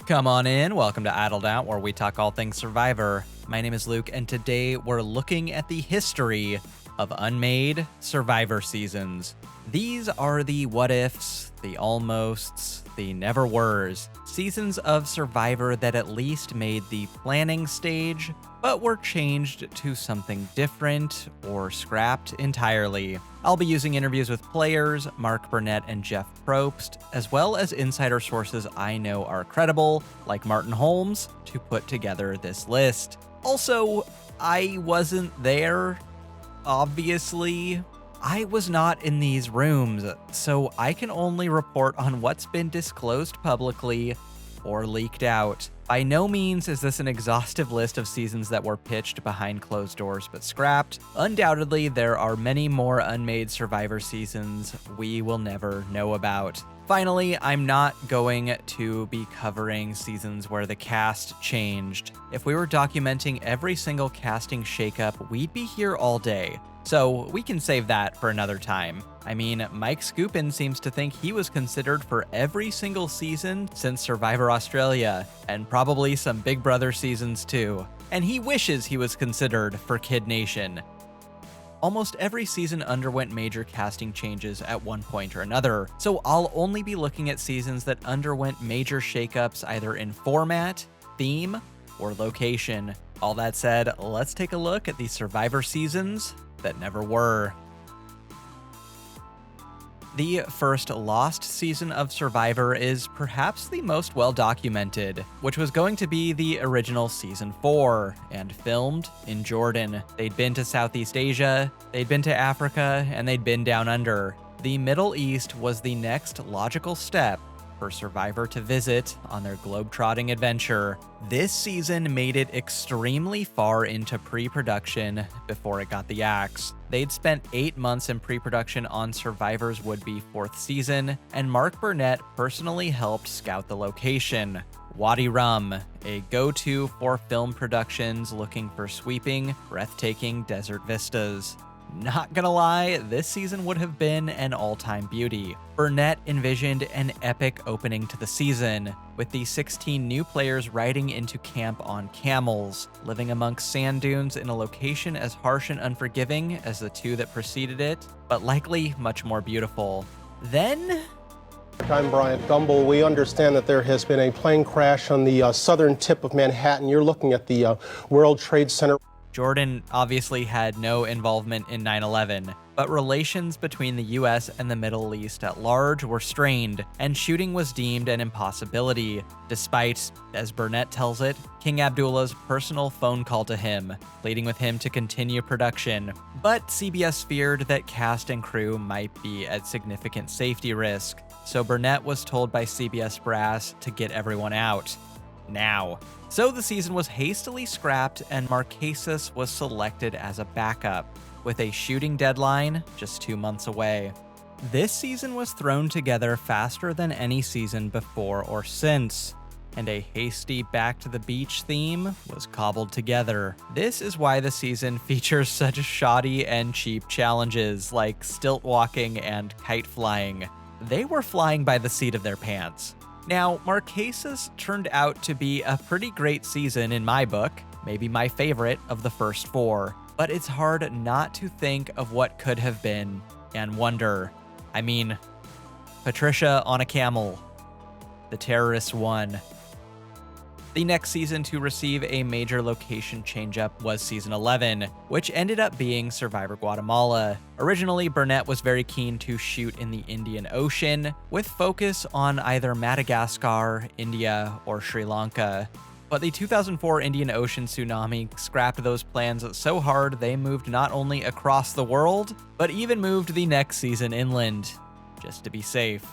Come on in, welcome to Idled Out, where we talk all things Survivor. My name is Luke, and today we're looking at the history of Unmade Survivor seasons. These are the what-ifs, the almosts, the never-weres, seasons of Survivor that at least made the planning stage, but were changed to something different or scrapped entirely. I'll be using interviews with players, Mark Burnett and Jeff Probst, as well as insider sources I know are credible, like Martin Holmes, to put together this list. Also, I wasn't there, obviously. I was not in these rooms, so I can only report on what's been disclosed publicly or leaked out. By no means is this an exhaustive list of seasons that were pitched behind closed doors but scrapped. Undoubtedly, there are many more unmade Survivor seasons we will never know about. Finally, I'm not going to be covering seasons where the cast changed. If we were documenting every single casting shakeup, we'd be here all day. So we can save that for another time. I mean, Mike Skupin seems to think he was considered for every single season since Survivor Australia, and probably some Big Brother seasons too. And he wishes he was considered for Kid Nation. Almost every season underwent major casting changes at one point or another, so I'll only be looking at seasons that underwent major shakeups either in format, theme, or location. All that said, let's take a look at the Survivor seasons that never were. The first lost season of Survivor is perhaps the most well documented, which was going to be the original season 4, and filmed in Jordan. They'd been to Southeast Asia, they'd been to Africa, and they'd been down under. The Middle East was the next logical step for Survivor to visit on their globetrotting adventure. This season made it extremely far into pre-production before it got the axe. They'd spent 8 months in pre-production on Survivor's would-be 4th season, and Mark Burnett personally helped scout the location. Wadi Rum, a go-to for film productions looking for sweeping, breathtaking desert vistas. Not gonna lie, this season would have been an all-time beauty. Burnett envisioned an epic opening to the season, with the 16 new players riding into camp on camels, living amongst sand dunes in a location as harsh and unforgiving as the two that preceded it, but likely much more beautiful. Then I'm Brian Gumble. We understand that there has been a plane crash on the southern tip of Manhattan. You're looking at the World Trade Center. Jordan obviously had no involvement in 9/11, but relations between the US and the Middle East at large were strained, and shooting was deemed an impossibility, despite, as Burnett tells it, King Abdullah's personal phone call to him, pleading with him to continue production. But CBS feared that cast and crew might be at significant safety risk, so Burnett was told by CBS brass to get everyone out. Now. So the season was hastily scrapped, and Marquesas was selected as a backup, with a shooting deadline just 2 months away. This season was thrown together faster than any season before or since, and a hasty back to the beach theme was cobbled together. This is why the season features such shoddy and cheap challenges like stilt walking and kite flying. They were flying by the seat of their pants. Now, Marquesas turned out to be a pretty great season in my book, maybe my favorite of the first 4, but it's hard not to think of what could have been and wonder. I mean, Patricia on a camel. The terrorists won. The next season to receive a major location change-up was season 11, which ended up being Survivor Guatemala. Originally, Burnett was very keen to shoot in the Indian Ocean, with focus on either Madagascar, India, or Sri Lanka. But the 2004 Indian Ocean tsunami scrapped those plans so hard they moved not only across the world, but even moved the next season inland, just to be safe.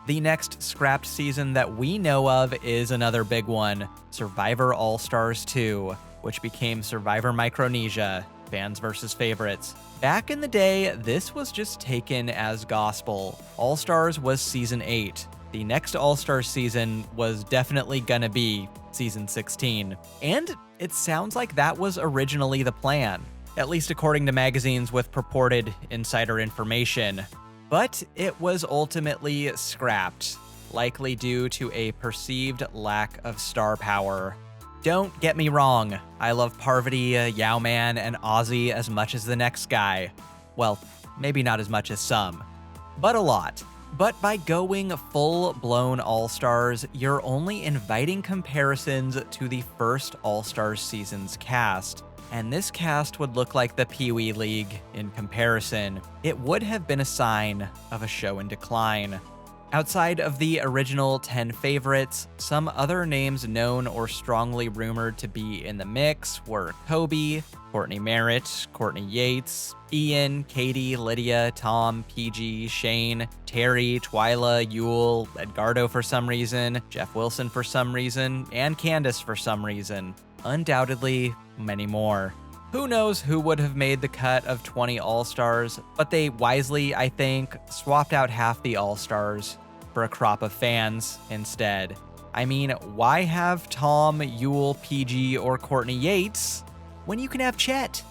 The next scrapped season that we know of is another big one, Survivor All-Stars 2, which became Survivor Micronesia, fans versus favorites. Back in the day, this was just taken as gospel. All-Stars was season 8. The next All-Stars season was definitely gonna be season 16. And it sounds like that was originally the plan, at least according to magazines with purported insider information. But it was ultimately scrapped. likely due to a perceived lack of star power. Don't get me wrong, I love Parvati, Yao-Man, and Ozzy as much as the next guy. Well, maybe not as much as some, but a lot. But by going full-blown All-Stars, you're only inviting comparisons to the first All-Stars season's cast. And this cast would look like the Pee Wee League in comparison. It would have been a sign of a show in decline. Outside of the original 10 favorites, some other names known or strongly rumored to be in the mix were Kobe, Courtney Merritt, Courtney Yates, Ian, Katie, Lydia, Tom, PG, Shane, Terry, Twyla, Yule, Edgardo for some reason, Jeff Wilson for some reason, and Candace for some reason. Undoubtedly, many more. Who knows who would have made the cut of 20 All-Stars, but they wisely, I think, swapped out half the All-Stars for a crop of fans instead. I mean, why have Tom, Yule, PG, or Courtney Yates when you can have Chet?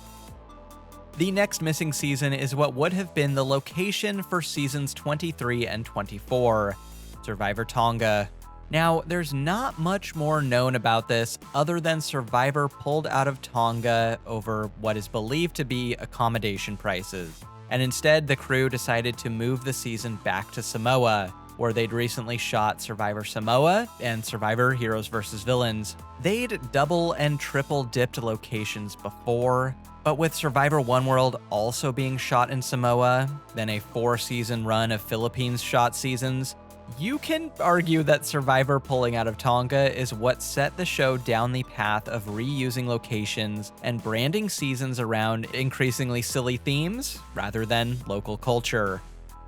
The next missing season is what would have been the location for seasons 23 and 24, Survivor Tonga. Now, there's not much more known about this other than Survivor pulled out of Tonga over what is believed to be accommodation prices, and instead the crew decided to move the season back to Samoa, where they'd recently shot Survivor Samoa and Survivor Heroes vs. Villains. They'd double and triple dipped locations before, but with Survivor One World also being shot in Samoa, then a 4-season run of Philippines shot seasons, you can argue that Survivor pulling out of Tonga is what set the show down the path of reusing locations and branding seasons around increasingly silly themes rather than local culture.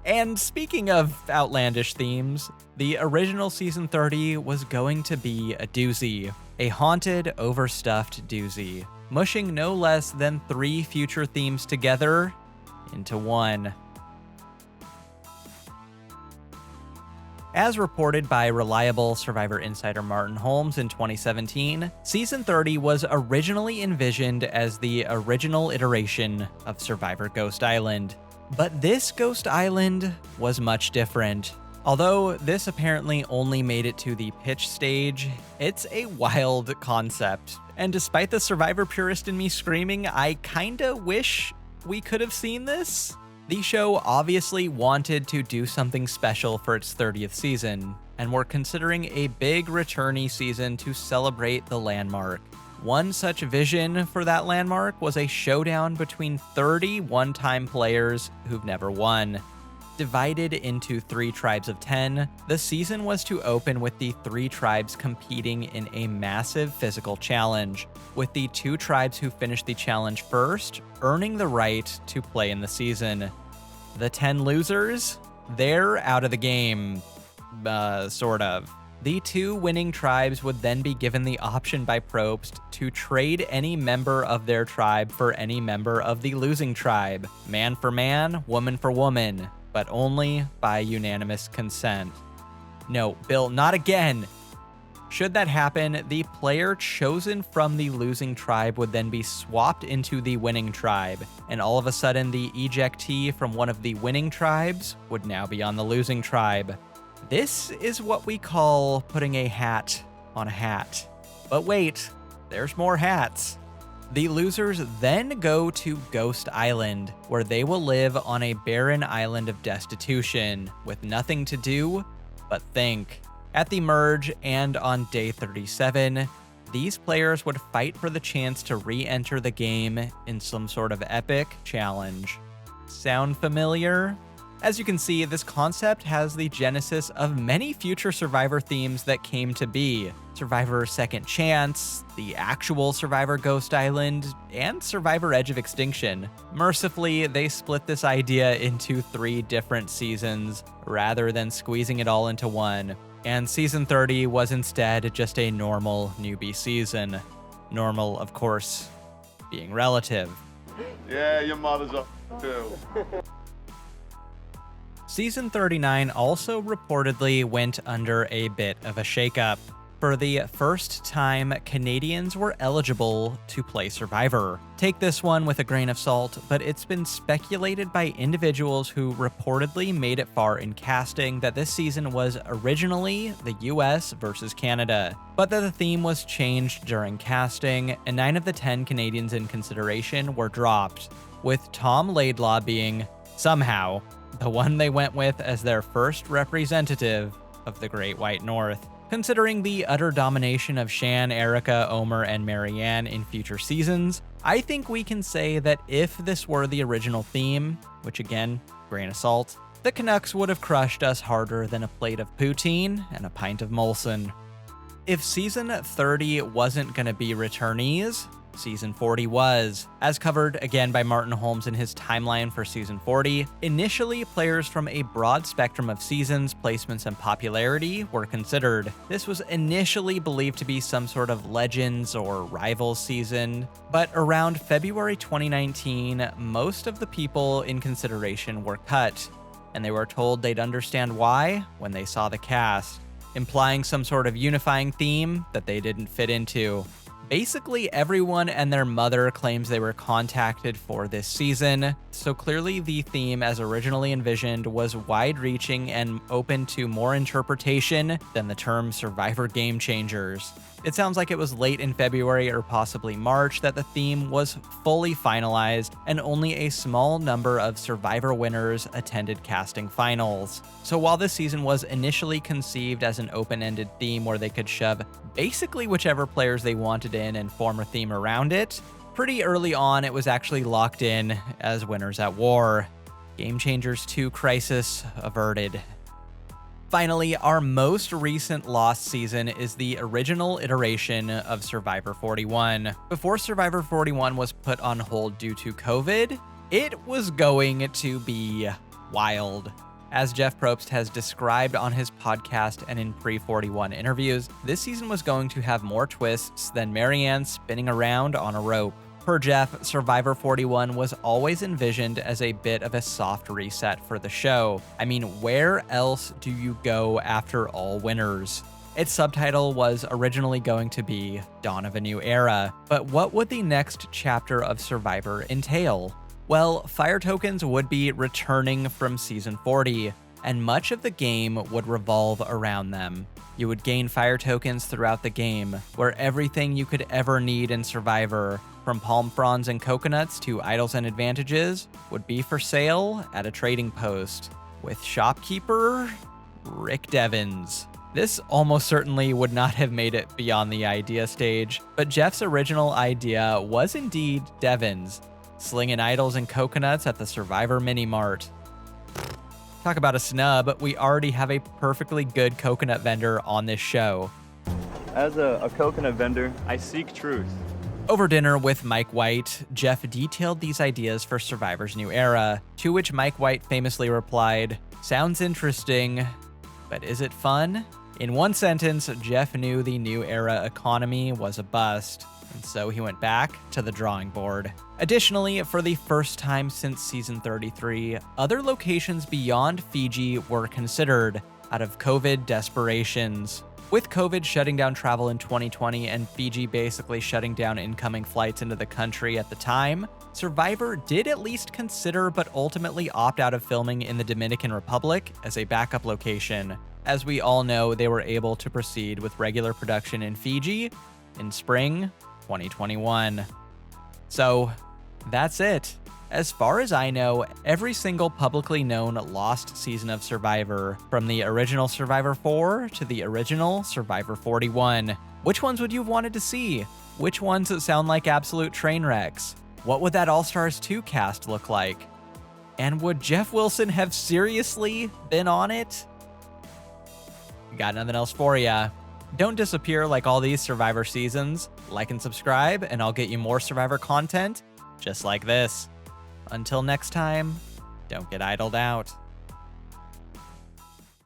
And speaking of outlandish themes, the original season 30 was going to be a doozy, a haunted, overstuffed doozy, mushing no less than 3 future themes together into one. As reported by reliable Survivor insider Martin Holmes in 2017, Season 30 was originally envisioned as the original iteration of Survivor Ghost Island. But this Ghost Island was much different. Although this apparently only made it to the pitch stage, it's a wild concept. And despite the Survivor purist in me screaming, I kinda wish we could have seen this. The show obviously wanted to do something special for its 30th season, and were considering a big returnee season to celebrate the landmark. One such vision for that landmark was a showdown between 30 one-time players who've never won. Divided into 3 tribes of 10, the season was to open with the 3 tribes competing in a massive physical challenge, with the 2 tribes who finished the challenge first earning the right to play in the season. The 10 losers? They're out of the game. Sort of. The 2 winning tribes would then be given the option by Probst to trade any member of their tribe for any member of the losing tribe, man for man, woman for woman, but only by unanimous consent. No, Bill, not again! Should that happen, the player chosen from the losing tribe would then be swapped into the winning tribe, and all of a sudden the ejectee from one of the winning tribes would now be on the losing tribe. This is what we call putting a hat on a hat. But wait, there's more hats. The losers then go to Ghost Island, where they will live on a barren island of destitution, with nothing to do but think. At the merge and on day 37, these players would fight for the chance to re-enter the game in some sort of epic challenge. Sound familiar? As you can see, this concept has the genesis of many future Survivor themes that came to be. Survivor Second Chance, the actual Survivor Ghost Island, and Survivor Edge of Extinction. Mercifully, they split this idea into 3 different seasons, rather than squeezing it all into one. And Season 30 was instead just a normal newbie season. Normal, of course, being relative. Yeah, your mother's up too. Season 39 also reportedly went under a bit of a shakeup. For the first time, Canadians were eligible to play Survivor. Take this one with a grain of salt, but it's been speculated by individuals who reportedly made it far in casting that this season was originally the US versus Canada, but that the theme was changed during casting, and 9 of the 10 Canadians in consideration were dropped, with Tom Laidlaw being, somehow, the one they went with as their first representative of the Great White North. Considering the utter domination of Shan, Erica, Omer, and Marianne in future seasons, I think we can say that if this were the original theme, which again, grain of salt, the Canucks would have crushed us harder than a plate of poutine and a pint of Molson. If season 30 wasn't gonna be returnees, season 40 was. As covered again by Martin Holmes in his timeline for season 40, initially players from a broad spectrum of seasons, placements, and popularity were considered. This was initially believed to be some sort of Legends or Rivals season, but around February 2019, most of the people in consideration were cut, and they were told they'd understand why when they saw the cast, implying some sort of unifying theme that they didn't fit into. Basically, everyone and their mother claims they were contacted for this season, so clearly the theme as originally envisioned was wide-reaching and open to more interpretation than the term Survivor Game Changers. It sounds like it was late in February or possibly March that the theme was fully finalized, and only a small number of Survivor winners attended casting finals. So while this season was initially conceived as an open-ended theme where they could shove basically whichever players they wanted in and form a theme around it, pretty early on it was actually locked in as winners at war. Game Changers 2 crisis averted. Finally, our most recent lost season is the original iteration of Survivor 41. Before Survivor 41 was put on hold due to COVID, it was going to be wild. As Jeff Probst has described on his podcast and in pre-41 interviews, this season was going to have more twists than Marianne spinning around on a rope. Per Jeff, Survivor 41 was always envisioned as a bit of a soft reset for the show. I mean, where else do you go after all winners? Its subtitle was originally going to be Dawn of a New Era, but what would the next chapter of Survivor entail? Well, fire tokens would be returning from season 40, and much of the game would revolve around them. You would gain fire tokens throughout the game, where everything you could ever need in Survivor, from palm fronds and coconuts to idols and advantages, would be for sale at a trading post, with shopkeeper Rick Devens. This almost certainly would not have made it beyond the idea stage, but Jeff's original idea was indeed Devens, slinging idols and coconuts at the Survivor Mini-Mart. Talk about a snub, we already have a perfectly good coconut vendor on this show. As a coconut vendor, I seek truth. Over dinner with Mike White, Jeff detailed these ideas for Survivor's New Era, to which Mike White famously replied, "Sounds interesting, but is it fun?" In one sentence, Jeff knew the New Era economy was a bust, and so he went back to the drawing board. Additionally, for the first time since season 33, other locations beyond Fiji were considered, out of COVID desperations. With COVID shutting down travel in 2020 and Fiji basically shutting down incoming flights into the country at the time, Survivor did at least consider but ultimately opt out of filming in the Dominican Republic as a backup location. As we all know, they were able to proceed with regular production in Fiji in spring 2021. So, that's it. As far as I know, every single publicly known lost season of Survivor, from the original Survivor 4 to the original Survivor 41. Which ones would you have wanted to see? Which ones sound like absolute train wrecks? What would that All-Stars 2 cast look like? And would Jeff Wilson have seriously been on it? Got nothing else for ya. Don't disappear like all these Survivor seasons. Like and subscribe, and I'll get you more Survivor content just like this. Until next time, don't get idled out.